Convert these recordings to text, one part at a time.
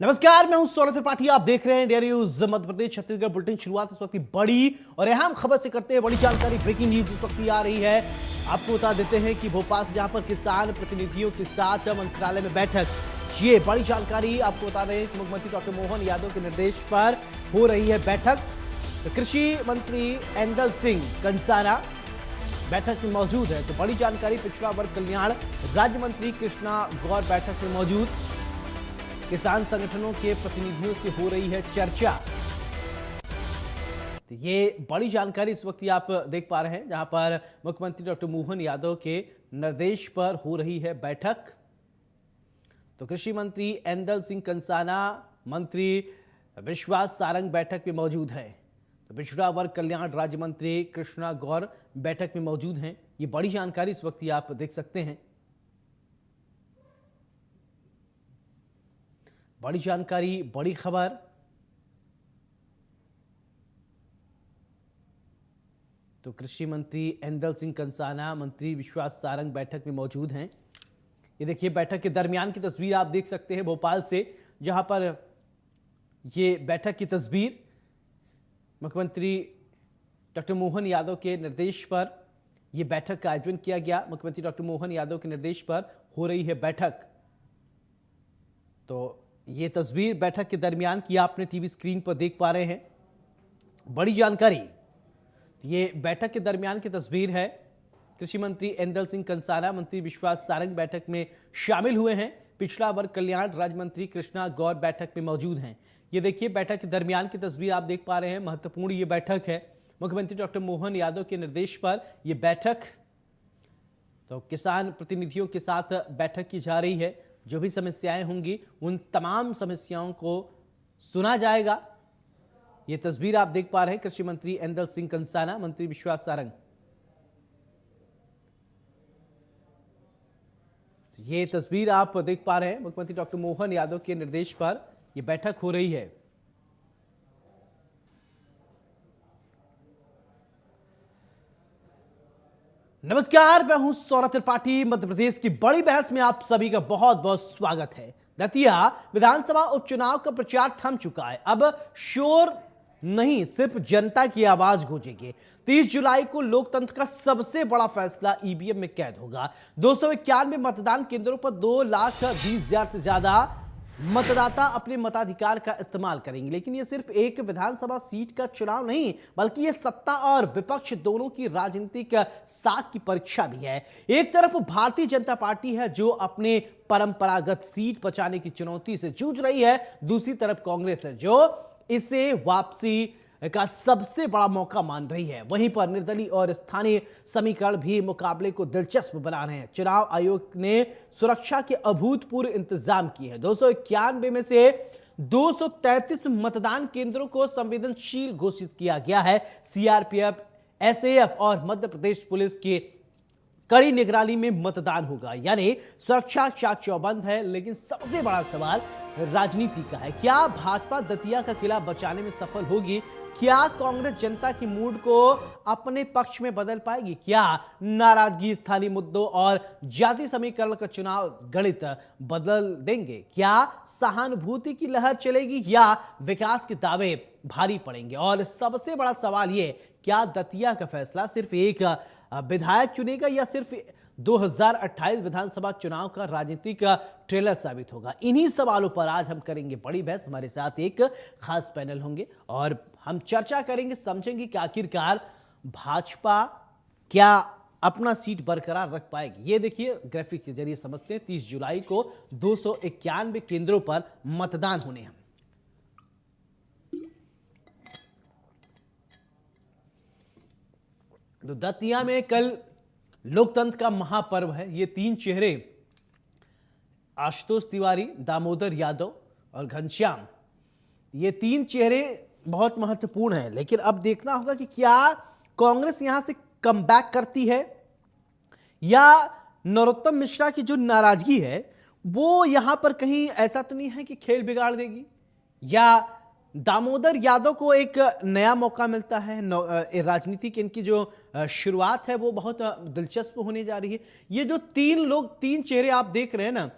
नमस्कार, मैं हूं सौरभ त्रिपाठी। आप देख रहे हैं India news Madhya Pradesh Chhattisgarh bulletin. शुरुआत इस वक्त की बड़ी और अहम खबर से करते हैं। बड़ी जानकारी, ब्रेकिंग न्यूज इस वक्त आ रही है। आपको बता देते हैं कि भोपाल से जहां पर किसान प्रतिनिधियों के साथ मंत्रालय में बैठक, ये बड़ी जानकारी आपको बता रहे हैं कि मुख्यमंत्री डॉक्टर मोहन यादव के निर्देश पर हो रही है बैठक। तो कृषि मंत्री ऐंदल सिंह कंसाना बैठक में मौजूद है। तो बड़ी जानकारी, पिछड़ा वर्ग कल्याण राज्य मंत्री कृष्णा गौर बैठक में मौजूद। किसान संगठनों के प्रतिनिधियों से हो रही है चर्चा। तो ये बड़ी जानकारी इस वक्त आप देख पा रहे हैं, जहां पर मुख्यमंत्री डॉक्टर मोहन यादव के निर्देश पर हो रही है बैठक। तो कृषि मंत्री ऐंदल सिंह कंसाना, मंत्री विश्वास सारंग बैठक में मौजूद है। तो पिछड़ा वर्ग कल्याण राज्य मंत्री कृष्णा गौर बैठक में मौजूद हैं। ये बड़ी जानकारी इस वक्त आप देख सकते हैं। बड़ी जानकारी, बड़ी खबर। तो कृषि मंत्री ऐंदल सिंह कंसाना, मंत्री विश्वास सारंग बैठक में मौजूद हैं। ये देखिए बैठक के दरमियान की तस्वीर आप देख सकते हैं भोपाल से, जहां पर ये बैठक की तस्वीर मुख्यमंत्री डॉक्टर मोहन यादव के निर्देश पर यह बैठक का आयोजन किया गया। मुख्यमंत्री डॉक्टर मोहन यादव के निर्देश पर हो रही है बैठक। तो ये तस्वीर बैठक के दरमियान की आपने टीवी स्क्रीन पर देख पा रहे हैं। बड़ी जानकारी, ये बैठक के दरमियान की तस्वीर है। कृषि मंत्री ऐंदल सिंह कंसाना, मंत्री विश्वास सारंग बैठक में शामिल हुए हैं। पिछड़ा वर्ग कल्याण राज्य मंत्री कृष्णा गौर बैठक में मौजूद हैं। ये देखिए बैठक के दरमियान की तस्वीर आप देख पा रहे हैं। महत्वपूर्ण ये बैठक है। मुख्यमंत्री डॉक्टर मोहन यादव के निर्देश पर यह बैठक, तो किसान प्रतिनिधियों के साथ बैठक की जा रही है। जो भी समस्याएं होंगी उन तमाम समस्याओं को सुना जाएगा। ये तस्वीर आप देख पा रहे हैं। कृषि मंत्री ऐंदल सिंह कंसाना, मंत्री विश्वास सारंग। ये तस्वीर आप देख पा रहे हैं। मुख्यमंत्री डॉक्टर मोहन यादव के निर्देश पर यह बैठक हो रही है। नमस्कार, मैं हूं सौरभ त्रिपाठी। मध्य प्रदेश की बड़ी बहस में आप सभी का बहुत बहुत स्वागत है। दतिया विधानसभा उपचुनाव का प्रचार थम चुका है। अब शोर नहीं, सिर्फ जनता की आवाज गूंजेगी। 30 जुलाई को लोकतंत्र का सबसे बड़ा फैसला ईवीएम में कैद होगा। 291 मतदान केंद्रों पर 2,20,000 से ज्यादा मतदाता अपने मताधिकार का इस्तेमाल करेंगे। लेकिन यह सिर्फ एक विधानसभा सीट का चुनाव नहीं, बल्कि यह सत्ता और विपक्ष दोनों की राजनीतिक साख की परीक्षा भी है। एक तरफ भारतीय जनता पार्टी है, जो अपने परंपरागत सीट बचाने की चुनौती से जूझ रही है। दूसरी तरफ कांग्रेस है, जो इसे वापसी का सबसे बड़ा मौका मान रही है। वहीं पर निर्दलीय और स्थानीय समीकरण भी मुकाबले को दिलचस्प बना रहे हैं। चुनाव आयोग ने सुरक्षा के अभूतपूर्व इंतजाम किए हैं। 291 में से 233 मतदान केंद्रों को संवेदनशील घोषित किया गया है। सीआरपीएफ, एसएएफ और मध्य प्रदेश पुलिस की कड़ी निगरानी में मतदान होगा, यानी सुरक्षा चाक चौबंद है। लेकिन सबसे बड़ा सवाल राजनीति का है। क्या भाजपा दतिया का किला बचाने में सफल होगी? क्या कांग्रेस जनता की मूड को अपने पक्ष में बदल पाएगी? क्या नाराजगी, स्थानीय मुद्दों और जाति समीकरण का चुनाव गणित बदल देंगे? क्या सहानुभूति की लहर चलेगी या विकास के दावे भारी पड़ेंगे? और सबसे बड़ा सवाल यह, क्या दतिया का फैसला सिर्फ एक विधायक चुनेगा या सिर्फ 2028 विधानसभा चुनाव का राजनीतिक ट्रेलर साबित होगा? इन्हीं सवालों पर आज हम करेंगे बड़ी बहस। हमारे साथ एक खास पैनल होंगे और हम चर्चा करेंगे, समझेंगे कि आखिरकार भाजपा क्या अपना सीट बरकरार रख पाएगी। ये देखिए ग्राफिक के जरिए समझते हैं। 30 जुलाई को 291 केंद्रों पर मतदान होने हैं। तो दतिया में कल लोकतंत्र का महापर्व है। ये तीन चेहरे, आशुतोष तिवारी, दामोदर यादव और घनश्याम, ये तीन चेहरे बहुत महत्वपूर्ण हैं। लेकिन अब देखना होगा कि क्या कांग्रेस यहां से कमबैक करती है या नरोत्तम मिश्रा की जो नाराजगी है वो यहां पर कहीं ऐसा तो नहीं है कि खेल बिगाड़ देगी, या दामोदर यादव को एक नया मौका मिलता है। राजनीति की इनकी जो शुरुआत है वो बहुत दिलचस्प होने जा रही है। ये जो तीन चेहरे आप देख रहे हैं ना,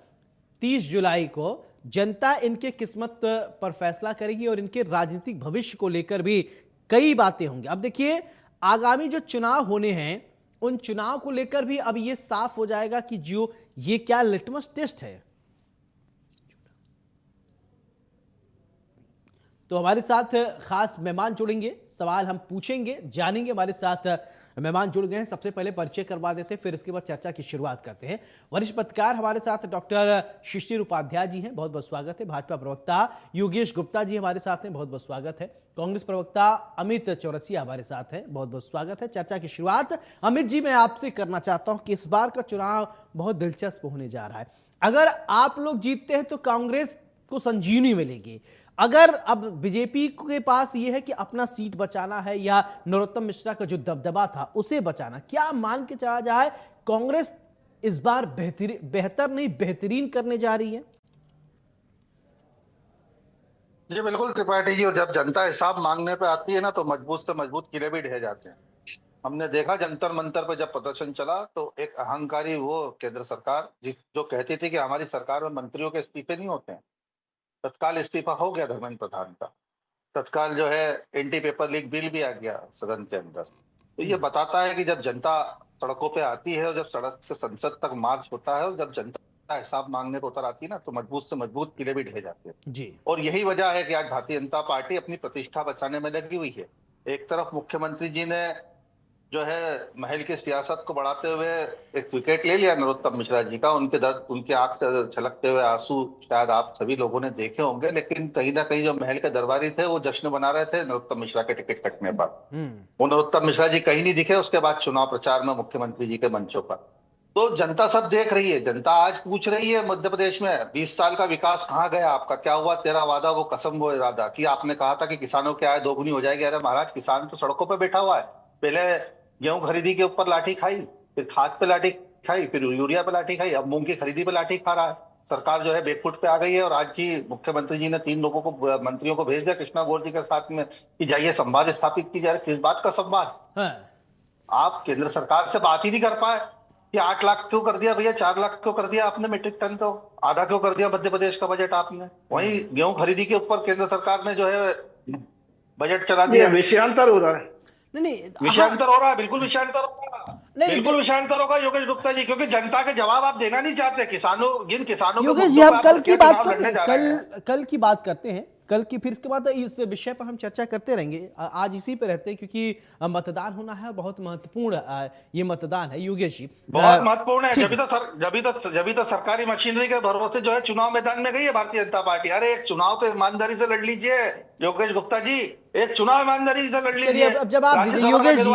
30 जुलाई को जनता इनके किस्मत पर फैसला करेगी और इनके राजनीतिक भविष्य को लेकर भी कई बातें होंगी। अब देखिए, आगामी जो चुनाव होने हैं, उन चुनाव को लेकर भी अब ये साफ हो जाएगा कि जो ये क्या लिटमस टेस्ट है। तो हमारे साथ खास मेहमान जुड़ेंगे, सवाल हम पूछेंगे, जानेंगे। हमारे साथ मेहमान जुड़ गए हैं। सबसे पहले परिचय करवा देते हैं, फिर इसके बाद चर्चा की शुरुआत करते हैं। वरिष्ठ पत्रकार हमारे साथ डॉक्टर शिशिर उपाध्याय जी हैं, बहुत बहुत स्वागत है। भाजपा प्रवक्ता योगेश गुप्ता जी हमारे साथ हैं, बहुत बहुत स्वागत है। कांग्रेस प्रवक्ता अमित चौरसिया हमारे साथ हैं, बहुत बहुत स्वागत है। चर्चा की शुरुआत अमित जी मैं आपसे करना चाहता हूं कि इस बार का चुनाव बहुत दिलचस्प होने जा रहा है। अगर आप लोग जीतते हैं तो कांग्रेस को संजीवनी मिलेगी। अगर अब बीजेपी के पास यह है कि अपना सीट बचाना है या नरोत्तम मिश्रा का जो दबदबा था उसे बचाना, क्या मान के चला जाए कांग्रेस इस बार बेहतर नहीं बेहतरीन करने जा रही है? जी बिल्कुल त्रिपाठी जी। और जब जनता हिसाब मांगने पे आती है ना, तो मजबूत से मजबूत किले भी ढह जाते हैं। हमने देखा जंतर मंतर पे जब प्रदर्शन चला तो एक अहंकारी वो केंद्र सरकार जो कहती थी कि हमारी सरकार में मंत्रियों के इस्तीफे नहीं होते हैं, तत्काल इस्तीफा हो गया धर्मेंद्र प्रधान का। तत्काल जो है एंटी पेपर लीक बिल भी आ गया सदन के अंदर। तो ये बताता है कि जब जनता सड़कों पे आती है और जब सड़क से संसद तक मार्च होता है और जब जनता हिसाब मांगने को उतर आती है ना, तो मजबूत से मजबूत किले भी ढह जाते हैं जी। और यही वजह है कि आज भारतीय जनता पार्टी अपनी प्रतिष्ठा बचाने में लगी हुई है। एक तरफ मुख्यमंत्री जी ने जो है महल की सियासत को बढ़ाते हुए एक विकेट ले लिया नरोत्तम मिश्रा जी का। उनके दर्द, उनके आंख से छलकते हुए आंसू शायद आप सभी लोगों ने देखे होंगे, लेकिन कहीं ना कहीं जो महल के दरबारी थे वो जश्न मना रहे थे नरोत्तम मिश्रा के टिकट कटने पर। वो नरोत्तम मिश्रा जी कहीं नहीं दिखे उसके बाद चुनाव प्रचार में मुख्यमंत्री जी के मंचों पर। तो जनता सब देख रही है। जनता आज पूछ रही है मध्य प्रदेश में 20 साल का विकास कहाँ गया आपका, क्या हुआ तेरा वादा वो कसम वो इरादा, कि आपने कहा था कि किसानों की आय दोगुनी हो जाएगी। अरे महाराज, किसान तो सड़कों पर बैठा हुआ है। पहले गेहूं खरीदी के ऊपर लाठी खाई, फिर खाद पे लाठी खाई, फिर यूरिया पे लाठी खाई, अब मूंग की खरीदी पे लाठी खा रहा है। सरकार जो है बैकफुट पे आ गई है और आज की मुख्यमंत्री जी ने 3 लोगों को, मंत्रियों को भेज दिया कृष्णा गौर जी के साथ में कि जाइए संवाद स्थापित की जाए। किस बात का संवाद? हाँ। आप केंद्र सरकार से बात ही नहीं कर पाए कि 8 लाख क्यों कर दिया भैया, 4 लाख क्यों कर दिया आपने मीट्रिक टन, तो आधा क्यों कर दिया मध्य प्रदेश का बजट आपने। वहीं गेहूं खरीदी के ऊपर केंद्र सरकार ने जो है बजट चला दिया। विषयांतर हो रहा है। नहीं, विषयांतर हो रहा है, बिल्कुल विषयांतर हो रहा है, बिल्कुल विषयांतर होगा योगेश गुप्ता जी, क्योंकि जनता के जवाब आप देना नहीं चाहते। जिन किसानों योगेश जी, हम कल की बात कल की बात करते हैं, कल की, फिर इसके बाद इस विषय पर हम चर्चा करते रहेंगे। आज इसी पे रहते हैं क्योंकि मतदान होना है, बहुत महत्वपूर्ण ये मतदान है योगेश जी, बहुत महत्वपूर्ण है। जब तो सरकारी मशीनरी के भरोसे जो है चुनाव मैदान में गई है भारतीय जनता पार्टी। अरे एक चुनाव तो ईमानदारी से लड़ लीजिए योगेश गुप्ता जी, एक चुनाव ईमानदारी से लड़ लीजिए। अब जब आप योगेश जी,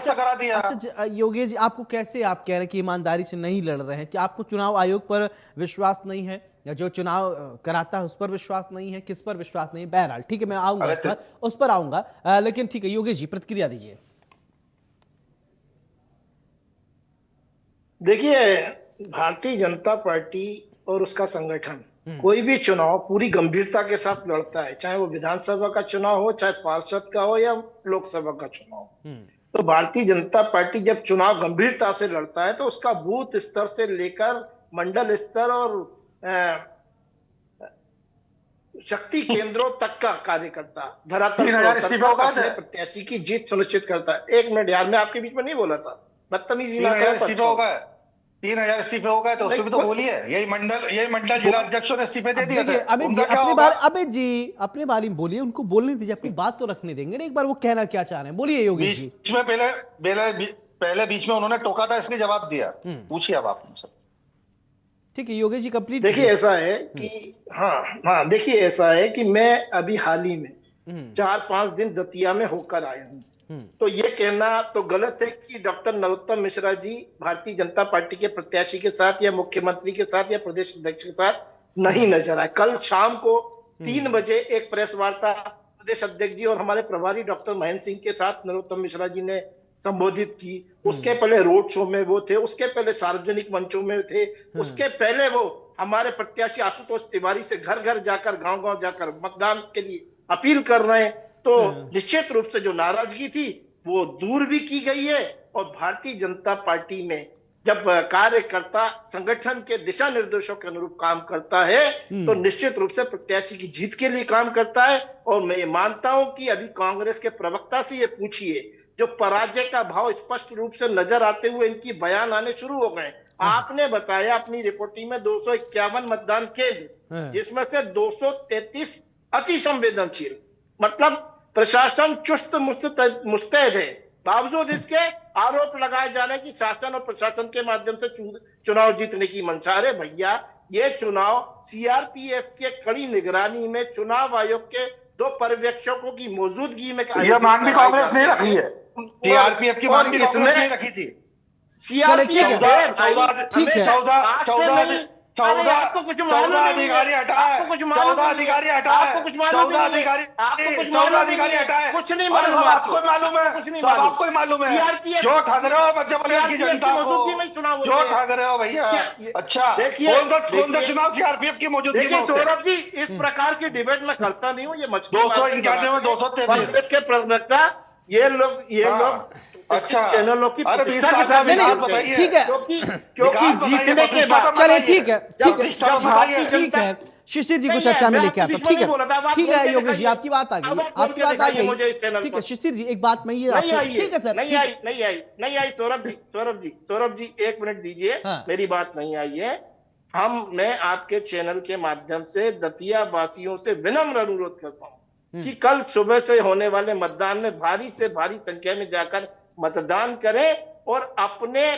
करा दिया। अच्छा योगेश जी, आपको कैसे, आप कह रहे हैं कि ईमानदारी से नहीं लड़ रहे हैं, कि आपको चुनाव आयोग पर विश्वास नहीं है या जो चुनाव कराता है उस पर विश्वास नहीं है, किस पर विश्वास नहीं है? बहरहाल ठीक है, मैं आऊंगा उस पर आऊंगा, लेकिन ठीक है योगेश जी प्रतिक्रिया दीजिए। देखिए, भारतीय जनता पार्टी और उसका संगठन कोई भी चुनाव पूरी गंभीरता के साथ लड़ता है, चाहे वो विधानसभा का चुनाव हो, चाहे पार्षद का हो या लोकसभा का चुनाव हो। तो भारतीय जनता पार्टी जब चुनाव गंभीरता से लड़ता है तो उसका बूथ स्तर से लेकर मंडल स्तर और शक्ति केंद्रों तक का कार्यकर्ता धरातल पर प्रत्याशी की जीत सुनिश्चित करता है। 1 मिनट यार, मैं आपके बीच में नहीं बोला था, बदतमीजी ना करें। 3000 इस्तीफे हो गए तो उसमें भी तो बोलिए। यही मंडल जिला अध्यक्षों ने इस्तीफे दे दिए थे। अमित जी अपने बारे में बोलिए, उनको बोलने दीजिए, अपनी बात तो रखने देंगे ना एक बार, वो कहना क्या चाह रहे हैं बोलिए योगेश जी। बीच में उन्होंने टोका था, इसलिए जवाब दिया। पूछिए अब आप मुझसे। ठीक है योगेश जी, कंप्लीट। देखिए ऐसा है कि हाँ देखिए ऐसा है कि मैं अभी हाल ही में 4-5 दिन दतिया में होकर आया हूँ। तो ये कहना तो गलत है कि डॉक्टर नरोत्तम मिश्रा जी भारतीय जनता पार्टी के प्रत्याशी के साथ या मुख्यमंत्री के साथ या प्रदेश अध्यक्ष के साथ नहीं नजर आए। कल शाम को 3 बजे एक प्रेस वार्ता प्रदेश अध्यक्ष जी और हमारे प्रभारी डॉक्टर महेंद्र सिंह के साथ नरोत्तम मिश्रा जी ने संबोधित की। उसके पहले रोड शो में वो थे, उसके पहले सार्वजनिक मंचों में थे, उसके पहले वो हमारे प्रत्याशी आशुतोष तिवारी से घर घर जाकर, गांव गांव जाकर मतदान के लिए अपील कर रहे हैं। तो निश्चित रूप से जो नाराजगी थी वो दूर भी की गई है और भारतीय जनता पार्टी में जब कार्यकर्ता संगठन के दिशा निर्देशों के अनुरूप काम करता है तो निश्चित रूप से प्रत्याशी की जीत के लिए काम करता है। और मैं ये मानता हूं कि अभी कांग्रेस के प्रवक्ता से ये पूछिए, जो पराजय का भाव स्पष्ट रूप से नजर आते हुए इनकी बयान आने शुरू हो गए। आपने बताया अपनी रिपोर्टिंग में 251 मतदान केंद्र, जिसमें से 233 अति संवेदनशील, मतलब प्रशासन चुस्त मुस्तैद है। बावजूद इसके आरोप लगाए जा रहे हैं कि शासन और प्रशासन के माध्यम से चुनाव जीतने की मंशा। अरे भैया, ये चुनाव सीआरपीएफ के कड़ी निगरानी में चुनाव आयोग के 2 पर्यवेक्षकों की मौजूदगी में यह मांग भी कांग्रेस ने रखी है। सीआरपीएफ की मांग भी कांग्रेस ने रखी थी। सीआरपीएफ ठीक है, 14 अधिकारी हटाए, 14 अधिकारी हटाए, आपको कुछ मालूम है? कुछ नहीं मालूम, आपको मालूम है, कुछ नहीं सब आपको ही मालूम है। जो ठग रहे हो मध्य प्रदेश की जनता को, जो ठग रहे हो भैया। अच्छा, कौन सा चुनाव सीआरपीएफ की मौजूदगी में? देखिए सौरभ जी, इस प्रकार की डिबेट में करता नहीं हूँ। ये 291 में 233 कांग्रेस के प्रवक्ता ये लोग अच्छा चैनलों की प्रतिष्ठा के साथ बताइए। ठीक है, क्योंकि जीतने के बाद चलिए ठीक है, ठीक है, शिशिर जी को चर्चा में लेके आता हूं। ठीक है, ठीक है योगेश जी, आपकी बात आ गई, आपकी बात आ गई। ठीक है शिशिर जी, एक बात मैं ये आपसे, ठीक है सर, नहीं आई सौरभ जी 1 मिनट दीजिए। मेरी बात नहीं आई है। मैं आपके चैनल के माध्यम से दतिया वासियों से विनम्र अनुरोध करता हूं कि कल सुबह से होने वाले मतदान में भारी से भारी संख्या में जाकर मतदान करें और अपने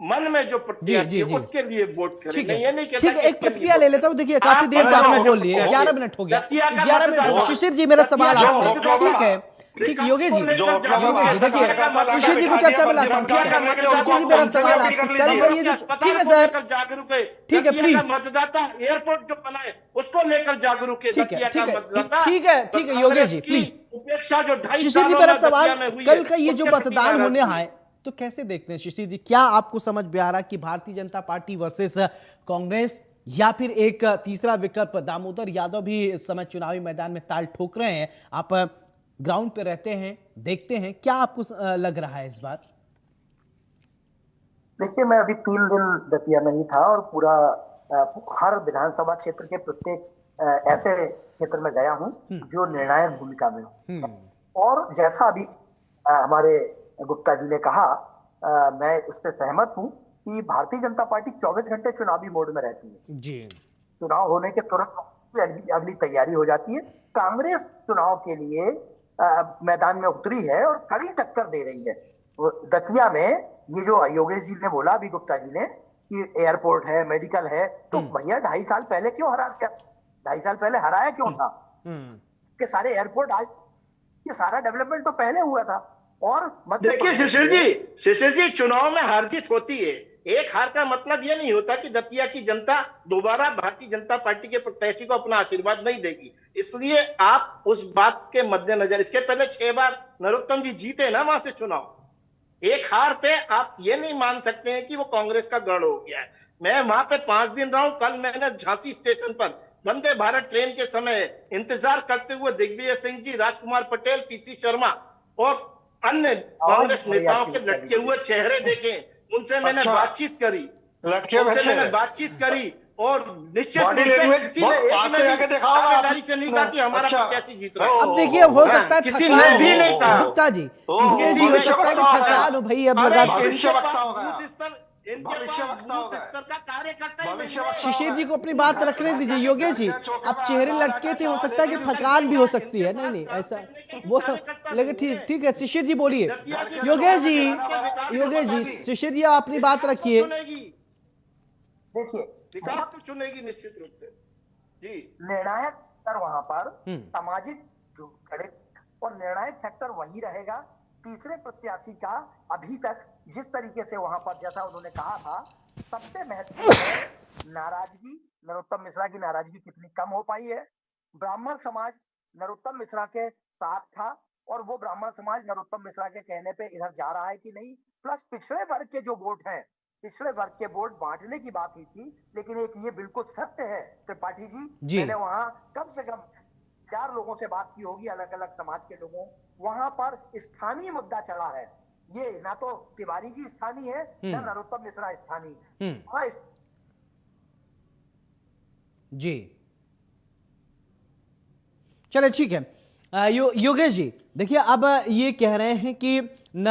मन में जो प्रत्याशी है उसके लिए वोट करें। ठीक है, ये नहीं कहता ठीक है, एक प्रतिक्रिया ले लेता हूँ। देखिए काफी देर से आपने बोल लिए, 11 मिनट हो गया, 11 मिनट। शिशिर जी, मेरा सवाल आपसे, ठीक है, ठीक है योगेश जी, देखिए शिशिर जी को चर्चा में लाता हूँ। शिशिर जी, मेरा सवाल आपसे, कल का ये जो, ठीक है सर, जागरूक है, ठीक है प्लीज, मतदाता एयरपोर्ट जो बना है उसको लेकर जागरूक है। ठीक है, ठीक है योगेश जी प्लीज। उपेक्षा जो 2.5 शिशिर जी, मेरा सवाल, कल का ये जो मतदान होने आए तो कैसे देखते हैं शिशिर जी? क्या आपको समझ में आ रहा कि भारतीय जनता पार्टी वर्सेस कांग्रेस, या फिर एक तीसरा विकल्प दामोदर यादव भी इस समय चुनावी मैदान में ताल ठोक रहे हैं? आप ग्राउंड पे रहते हैं, देखते हैं, क्या आपको लग रहा है इस बार? देखिए, मैं अभी 3 दिन दतिया में ही था और पूरा हर विधानसभा क्षेत्र के प्रत्येक ऐसे क्षेत्र में गया हूं जो निर्णायक भूमिका में हूं। और जैसा अभी हमारे गुप्ता जी ने कहा, मैं उस पर सहमत हूं कि भारतीय जनता पार्टी 24 घंटे चुनावी मोड में रहती है जी। चुनाव होने के तुरंत अगली तैयारी हो जाती है। कांग्रेस चुनाव के लिए मैदान में उतरी है और कड़ी टक्कर दे रही है। दतिया में ये जो योगेश जी ने बोला, अभी गुप्ता जी ने, कि एयरपोर्ट है, मेडिकल है, तो भैया 2.5 साल पहले क्यों हरा दिया? 2.5 साल पहले हराया क्यों था? कि सारे एयरपोर्ट आज, ये सारा डेवलपमेंट तो पहले हुआ था। और देखिए शिशिर जी, चुनाव में हार जीत होती है। एक हार का मतलब यह नहीं होता कि दतिया की जनता दोबारा भारतीय जनता पार्टी के प्रत्याशी को अपना आशीर्वाद नहीं देगी। इसलिए आप उस बात के मद्देनजर, इसके पहले 6 बार नरोत्तम जी जीते ना वहां से चुनाव, एक हार पे आप ये नहीं मान सकते हैं कि वो कांग्रेस का गढ़ हो गया है। मैं वहां पे 5 दिन रहा हूं। कल मैंने झांसी स्टेशन पर वंदे भारत ट्रेन के समय इंतजार करते हुए दिग्विजय सिंह जी, राजकुमार पटेल, पीसी शर्मा और अन्य कांग्रेस नेताओं के लटके हुए चेहरे देखे। उनसे मैंने बातचीत करी, और निश्चित रूप से दावेदारी से नहीं कहा कि हमारा प्रत्याशी जीत रहा है। अब देखिए, हो सकता है किसी ने भी नहीं कहा। गुप्ता जी, हो सकता है कि थकान हो भाई, अब लगा शिशिर जी को अपनी बात रखने दीजिए। योगेश जी, अब चेहरे लटके थे, हो सकता है कि थकान भी हो सकती है। नहीं ऐसा वो, लेकिन ठीक है शिशिर जी बोलिए। योगेश जी, शिशिर जी आप अपनी बात रखिए। देखिए, विकास तो चुनेगी निश्चित रूप से जी। निर्णायक फैक्टर वहां पर सामाजिक जो और निर्णायक फैक्टर वही रहेगा तीसरे प्रत्याशी का। अभी तक जिस तरीके से वहां पर, जैसा उन्होंने कहा था, सबसे महत्वपूर्ण है नाराजगी, नरोत्तम मिश्रा की नाराजगी कितनी कम हो पाई है। ब्राह्मण समाज नरोत्तम मिश्रा के साथ था और वो ब्राह्मण समाज नरोत्तम मिश्रा के कहने पे इधर जा रहा है कि नहीं। प्लस पिछड़े वर्ग के जो वोट हैं, पिछड़े वर्ग के वोट बांटने की बात हुई थी, लेकिन एक ये बिल्कुल सत्य है त्रिपाठी जी, मैंने वहां कम से कम 4 लोगों से बात की होगी, अलग अलग समाज के लोगों। वहां पर स्थानीय मुद्दा चला है ये ना तो तिवारी जी स्थानीय है ना नरोत्तम मिश्रा स्थानीय है। हाँ, जी चले ठीक है। योगेश जी देखिए, अब ये कह रहे हैं कि न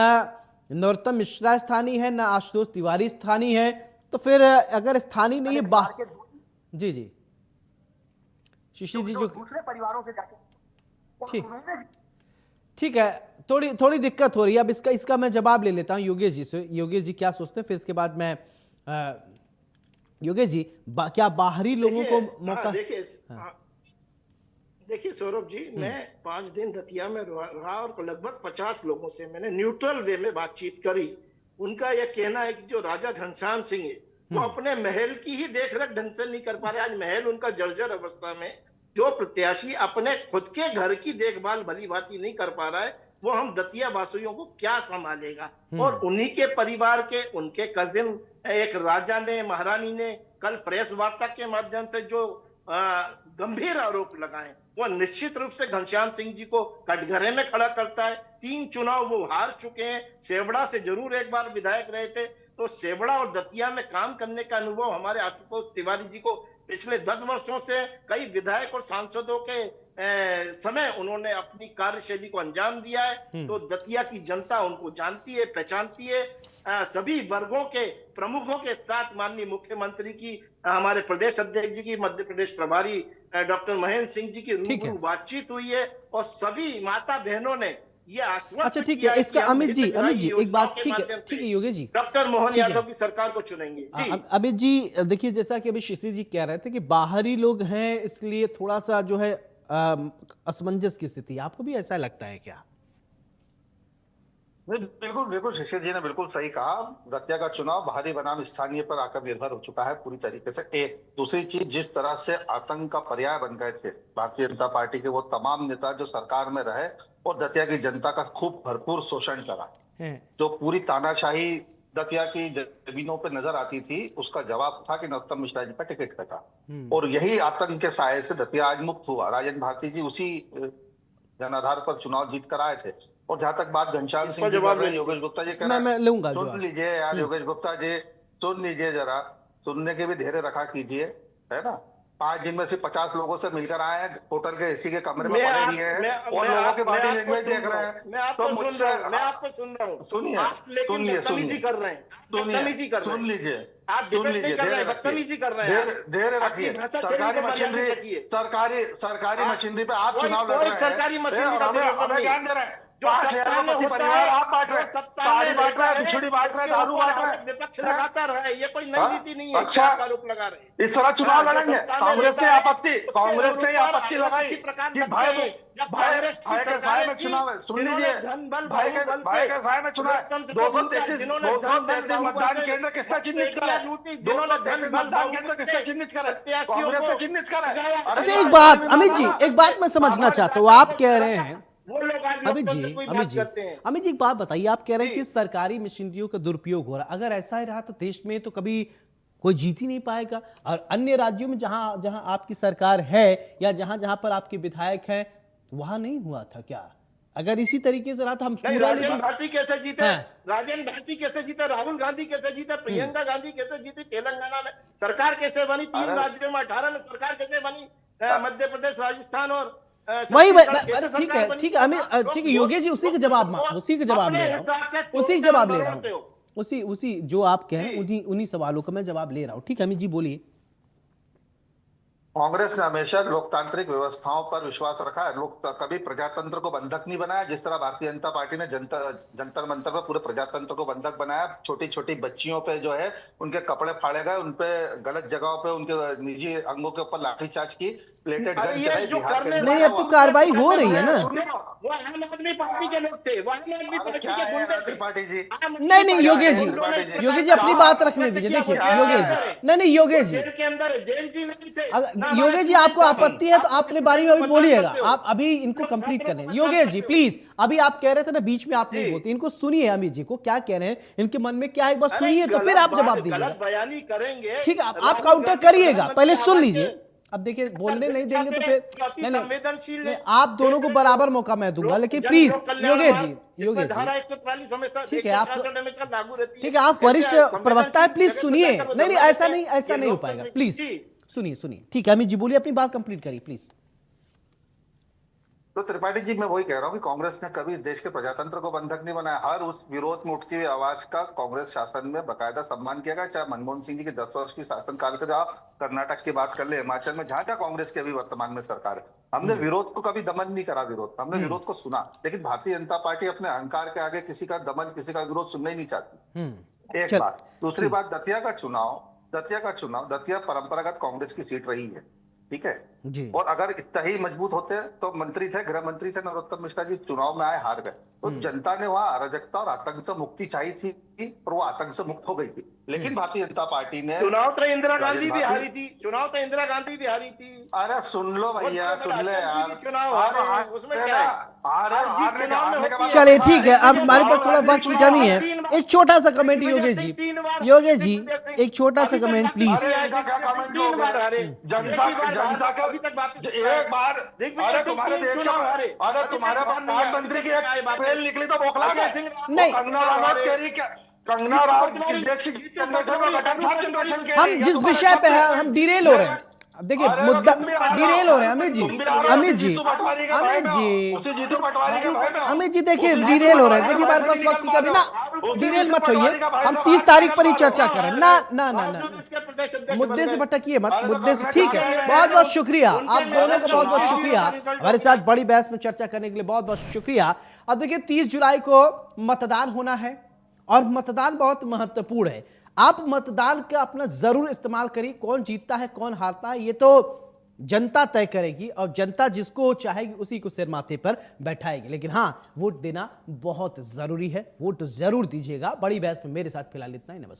नरोत्तम मिश्रा स्थानीय है, न आशुतोष तिवारी स्थानीय है, तो फिर अगर स्थानीय नहीं है जी जी शिशिर जी जो दूसरे परिवारों से जाके ठीक ठीक है, थोड़ी दिक्कत हो रही है। अब इसका मैं जवाब ले लेता हूं योगेश जी से। योगेश जी क्या सोचते हैं, फिर इसके बाद मैं योगेश जी क्या बाहरी लोगों को मौका। देखिए सौरभ जी, मैं 5 दिन दतिया में रहा और लगभग 50 लोगों से मैंने न्यूट्रल वे में बातचीत करी। उनका यह कहना है कि जो राजा घनश्याम सिंह है वो अपने महल की ही देखरेख ढंग से नहीं कर पा रहे। आज महल उनका जर्जर अवस्था में, जो प्रत्याशी अपने खुद के घर की देखभाल भली भांति नहीं कर पा रहा है, वो हम दतिया वासियों को क्या संभालेगा। और उन्हीं के परिवार के उनके कजिन एक राजा ने, महारानी ने कल प्रेस वार्ता के माध्यम से जो गंभीर आरोप लगाए, वो निश्चित रूप से घनश्याम सिंह जी को कटघरे में खड़ा करता है। 3 चुनाव वो हार चुके हैं। सेवड़ा से जरूर एक बार विधायक रहे थे, तो सेवड़ा और दतिया में काम करने का अनुभव हमारे आशुतोष तिवारी जी को पिछले 10 वर्षों से कई विधायक और सांसदों के समय उन्होंने अपनी कार्यशैली को अंजाम दिया है। तो दतिया की जनता उनको जानती है, पहचानती है। सभी वर्गों के प्रमुखों के साथ माननीय मुख्यमंत्री की, हमारे प्रदेश अध्यक्ष जी की, मध्य प्रदेश प्रभारी डॉक्टर महेंद्र सिंह जी की रूबरू बातचीत हुई है और सभी माता बहनों ने ये आश्वस्त। अच्छा ठीक है, इसका अमित जी एक बात, ठीक है योगेश जी, डॉक्टर मोहन यादव की सरकार को चुनेंगे। अमित जी देखिए, जैसा कि अभी शिशिर जी कह रहे थे कि बाहरी लोग हैं, इसलिए थोड़ा सा जो है असमंजस की स्थिति, आपको भी ऐसा लगता है क्या? बिल्कुल शिशिर जी ने बिल्कुल सही कहा। दतिया का चुनाव बाहरी बनाम स्थानीय पर आकर निर्भर हो चुका है पूरी तरीके से। एक दूसरी चीज, जिस तरह से आतंक का पर्याय बन गए थे भारतीय जनता पार्टी के वो तमाम नेता जो सरकार में रहे और दतिया की जनता का खूब भरपूर शोषण करा, जो पूरी तानाशाही दतिया की जमीनों पर नजर आती थी, उसका जवाब था कि नरोत्तम मिश्रा जी का टिकट कटा। और यही आतंक के साये से दतिया आज मुक्त हुआ। राजेंद्र भारती जी उसी जनाधार पर चुनाव जीत कर आए थे। और जहां तक बात घनश्याम सिंह जी कर रहे हैं, योगेश गुप्ता जी कह रहे हैं, मैं लूंगा, सुन लीजिए यार योगेश गुप्ता जी, सुन लीजिए जरा, सुनने के भी धैर्य रखा कीजिए, है ना। 5 दिन में से 50 लोगों से मिलकर आए हैं, होटल के एसी के कमरे में पड़े हुए हैं और लोगों के बॉडी लैंग्वेज देख रहे हैं। मैं आपको सुन रहा हूँ। सुनिए, बदतमीजी कर रहे हैं, सुन लीजिए, आप बदतमीजी कर रहे हैं। धैर्य रखिए। सरकारी मशीनरी पे आप चुनाव लड़ रहे हैं। सरकारी मशीनरी का ज्ञान दे रहे हैं। 5,000 परिवार आप बांट रहे हैं, साड़ी बांट रहे हैं, बिछड़ी बांट रहे हैं, दारू बांट रहे हैं। विपक्ष लगातार है, ये कोई नई नीति नहीं है। अच्छा, आरोप लगा रहे हैं। इस तरह चुनाव लड़ेंगे। कांग्रेस ने आपत्ति लगाई कि भाई के साय में चुनाव है। सुन लीजिए, भाई के साय में चुनाव है। 233 मतदान केंद्र किसने चिन्हित करा? 233 मतदान केंद्र किसने चिन्हित करा? कांग्रेस ने चिन्हित करा। अच्छा एक बात अमित जी, एक बात मैं समझना चाहता हूँ। आप कह रहे हैं अमित जी एक बात बताइए, आप कह रहे हैं कि सरकारी मशीनरियों का दुरुपयोग हो रहा है। अगर ऐसा ही रहा तो देश में तो कभी कोई जीत ही नहीं पाएगा। और अन्य राज्यों में जहां जहां आपकी सरकार है या जहां जहां पर आपके विधायक हैं, वहां नहीं हुआ था क्या? अगर इसी तरीके से रहा तो हम राजेंद्र भारती कैसे जीते? राजेंद्र भारती कैसे जीते? राहुल गांधी कैसे जीते? प्रियंका गांधी कैसे जीती? तेलंगाना में सरकार कैसे बनी? 3 राज्यों में 18 में सरकार कैसे बनी? मध्य प्रदेश, राजस्थान और वही ठीक है ठीक है योगेश जी, उसी का जवाब ले रहा हूँ, उसी जो आप कह रहे हैं उन्हीं सवालों का मैं जवाब ले रहा हूँ। ठीक है अमित जी बोलिए। कांग्रेस ने हमेशा लोकतांत्रिक व्यवस्थाओं पर विश्वास रखा है। लोग कभी प्रजातंत्र को बंधक नहीं बनाया, जिस तरह भारतीय जनता पार्टी ने जंतर मंतर पर पूरे प्रजातंत्र को बंधक बनाया। छोटी छोटी बच्चियों पे जो है उनके कपड़े फाड़े गए, उनपे गलत जगहों पे उनके निजी अंगों के ऊपर लाठीचार्ज की, प्लेटेड गन चलाई। नहीं, अब तो कार्रवाई हो रही है ना। वो आम आदमी पार्टी के लोग थे, वो आम आदमी पार्टी के गुंडे थे। पार्टी जी नहीं योगेश जी अपनी बात रखने दीजिए। देखिए योगेश जी, नहीं योगेश जी के अंदर जेल जी नहीं थे। योगेश जी आपको आपत्ति है तो आप अपने बारे में अभी बोलिएगा, आप अभी इनको कंप्लीट करें। योगेश जी प्लीज, अभी आप कह रहे थे ना बीच में आप नहीं बोलते, इनको सुनिए। अमित जी को क्या कह रहे हैं, इनके मन में क्या है, एक बार सुनिए तो फिर आप जवाब दीजिएगा। बयानी करेंगे, ठीक है, आप काउंटर करिएगा, पहले सुन लीजिए। अब देखिए बोलने नहीं देंगे तो फिर नहीं, संवेदनशील नहीं, आप दोनों को बराबर मौका मैं दूंगा, लेकिन प्लीज योगेश जी धारा 144 हमेशा ठीक है, आप 166 हमेशा लागू रहती है। ठीक है, आप वरिष्ठ प्रवक्ता है, प्लीज सुनिए। संवेदनशील नहीं नहीं, ऐसा नहीं, ऐसा ये नहीं हो लोकतंत्र पाएगा, प्लीज जी। सुनिए सुनिए। ठीक है अमित जी बोलिए, अपनी बात कंप्लीट करिए प्लीज। तो त्रिपाठी जी, मैं वही कह रहा हूँ कि कांग्रेस ने कभी इस देश के प्रजातंत्र को बंधक नहीं बनाया। हर उस विरोध में उठती हुई आवाज का कांग्रेस शासन में बकायदा सम्मान किया गया। चाहे मनमोहन सिंह जी के 10 वर्ष की शासनकाल के जाओ, कर्नाटक की बात कर ले, हिमाचल में, जहां जहां कांग्रेस की अभी वर्तमान में सरकार है, हमने विरोध को कभी दमन नहीं करा। विरोध हमने विरोध को सुना, लेकिन भारतीय जनता पार्टी अपने अहंकार के आगे किसी का दमन, किसी का विरोध सुनना ही नहीं चाहती। एक बात। दूसरी बात, दतिया परंपरागत कांग्रेस की सीट रही है, ठीक है जी। और अगर इतना ही मजबूत होते तो मंत्री थे, गृह मंत्री थे नरोत्तम मिश्रा जी, चुनाव में आए, हार गए। तो जनता ने वहां अराजकता और आतंक से मुक्ति चाहिए थी और वो आतंक से मुक्त हो गई थी। लेकिन भारतीय जनता पार्टी ने चुनाव तो इंदिरा गांधी भी हारी थी, चुनाव तो इंदिरा गांधी भी हारी थी। अरे सुन लो भैया, सुन ले यार, चुनाव हारे, उसमें क्या है? चलिए ठीक है, अब हमारे पास थोड़ा वक्त की कमी है। एक छोटा सा कमेंट योगेश जी, योगेश जी एक छोटा सा कमेंट प्लीज। जनता का एक बार, अरे तुम्हारे देश का, अरे तुम्हारे प्रधानमंत्री की एक पेल निकली तो बौखला गए। नहीं। कंगना रनौत कह रही क्या? कंगना रनौत देश की जनरेशन का गठन था, जनरेशन के हम जिस विषय पे है हम डिरेल हो रहे हैं। अब देखिए मुद्दा डिरेल हो रहे हैं अमित जी, अमित जी, अमित जी, उसी जीतू पटवारी के भाई में। अमित जी देखिए डिरेल हो रहे हैं। देखिए हमारे पास वक्त की कमी ना, डिरेल मत होइए, हम 30 तारीख पर ही चर्चा करें ना ना ना ना, मुद्दे से भटकिए मत, मुद्दे से। ठीक है, बहुत बहुत शुक्रिया आप दोनों का, बहुत बहुत शुक्रिया हमारे साथ बड़ी बहस में चर्चा करने के लिए, बहुत बहुत शुक्रिया। अब देखिए 30 जुलाई को मतदान होना है और मतदान बहुत महत्वपूर्ण है। आप मतदान का अपना जरूर इस्तेमाल करिए। कौन जीतता है कौन हारता है ये तो जनता तय करेगी और जनता जिसको चाहेगी उसी को सिर माथे पर बैठाएगी। लेकिन हाँ, वोट देना बहुत जरूरी है, वोट जरूर दीजिएगा। बड़ी बहस में मेरे साथ फिलहाल इतना ही। नमस्कार।